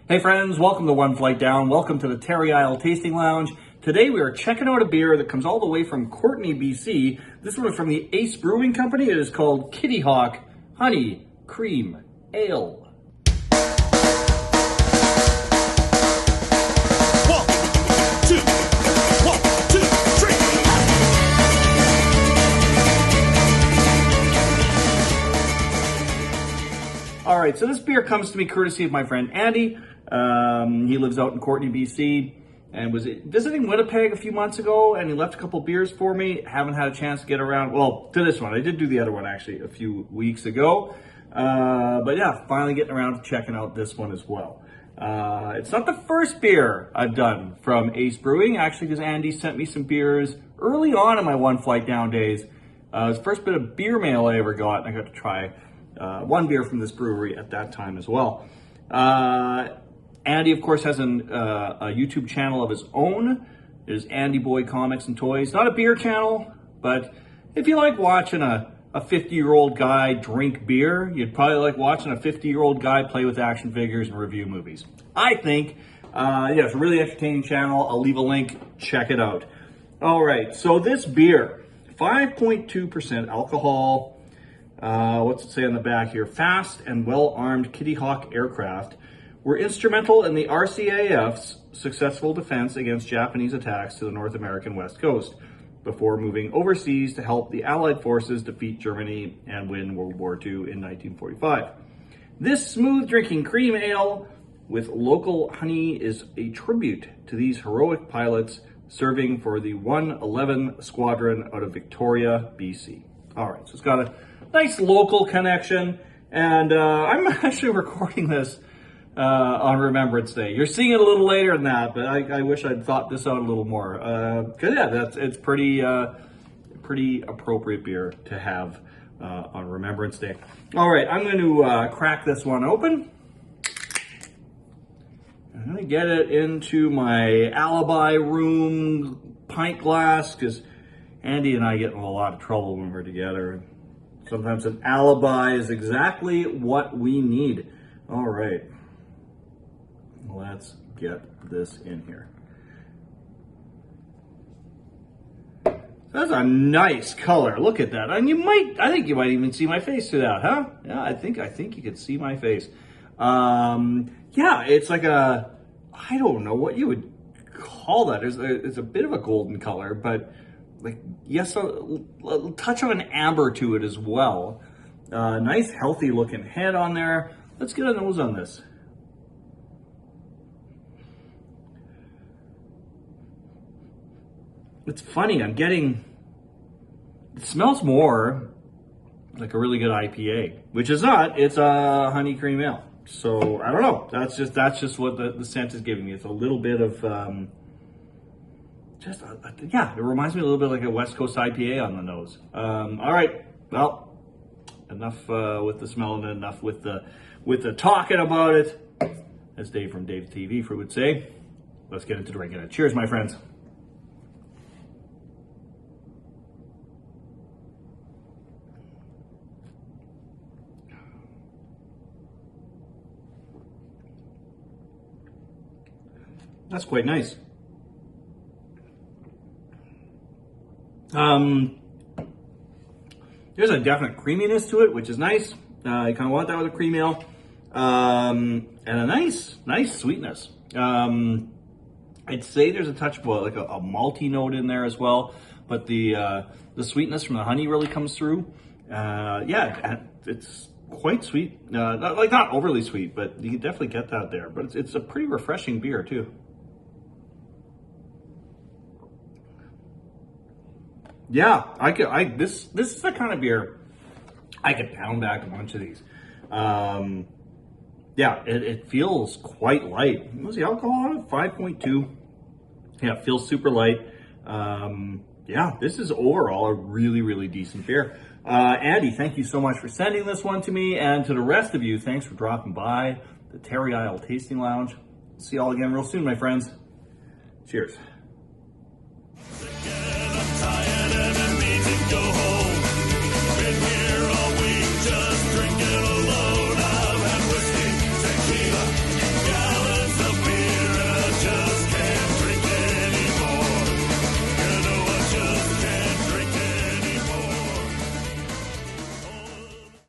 Hey friends, welcome to One Flight Down. Welcome to the Terry Isle Tasting Lounge. Today we are checking out a beer that comes all the way from Courtenay, BC. This one is from the Ace Brewing Company. It is called Kitty Hawk Honey Cream Ale. All right, so this beer comes to me courtesy of my friend Andy. He lives out in Courtenay, BC, and was visiting Winnipeg a few months ago, and he left a couple beers for me. Haven't had a chance to get around, well, to this one. I did do the other one actually a few weeks ago. But yeah, finally getting around to checking out this one as well. It's not the first beer I've done from Ace Brewing, actually, because Andy sent me some beers early on in my One Flight Down days. It was the first bit of beer mail I ever got, and I got to try one beer from this brewery at that time as well. Andy, of course, has a YouTube channel of his own. It is Andy Boy Comics and Toys. Not a beer channel, but if you like watching a 50-year-old guy drink beer, you'd probably like watching a 50-year-old guy play with action figures and review movies. I think, yeah, it's a really entertaining channel. I'll leave a link. Check it out. All right, so this beer, 5.2% alcohol. What's it say on the back here? Fast and well-armed Kitty Hawk aircraft were instrumental in the RCAF's successful defense against Japanese attacks to the North American West Coast before moving overseas to help the Allied forces defeat Germany and win World War II in 1945. This smooth drinking cream ale with local honey is a tribute to these heroic pilots serving for the 111 Squadron out of Victoria, BC. All right, so it's got a nice local connection, and I'm actually recording this on Remembrance Day. You're seeing it a little later than that, but I wish I'd thought this out a little more. Cause yeah, it's pretty appropriate beer to have on Remembrance Day. All right, I'm going to crack this one open. I'm going to get it into my alibi room pint glass, because Andy and I get in a lot of trouble when we're together. Sometimes an alibi is exactly what we need. All right, let's get this in here. That's a nice color. Look at that. And I think you might even see my face through that, huh? Yeah, I think you could see my face. Yeah, it's like I don't know what you would call that. It's a bit of a golden color, but like, yes, a touch of an amber to it as well. Nice, healthy looking head on there. Let's get a nose on this. It's funny, it smells more like a really good IPA, which is not, it's a honey cream ale. So, I don't know, that's just what the scent is giving me. It's a little bit of, yeah, it reminds me a little bit like a West Coast IPA on the nose. All right, well, enough with the smell and enough with the talking about it, as Dave from Dave's TV would say. Let's get into drinking it. Cheers, my friends. That's quite nice. There's a definite creaminess to it, which is nice. You kind of want that with a cream ale. And a nice sweetness. I'd say there's a touch of like a malty note in there as well, but the sweetness from the honey really comes through. Yeah, it's quite sweet. Not overly sweet, but you can definitely get that there. But it's a pretty refreshing beer too. Yeah, this is the kind of beer I could pound back a bunch of these. Yeah, it feels quite light. What's the alcohol on it? 5.2. Yeah, it feels super light. Yeah, this is overall a really, really decent beer. Andy, thank you so much for sending this one to me, and to the rest of you, thanks for dropping by the Terry Isle Tasting Lounge. See y'all again real soon, my friends. Cheers.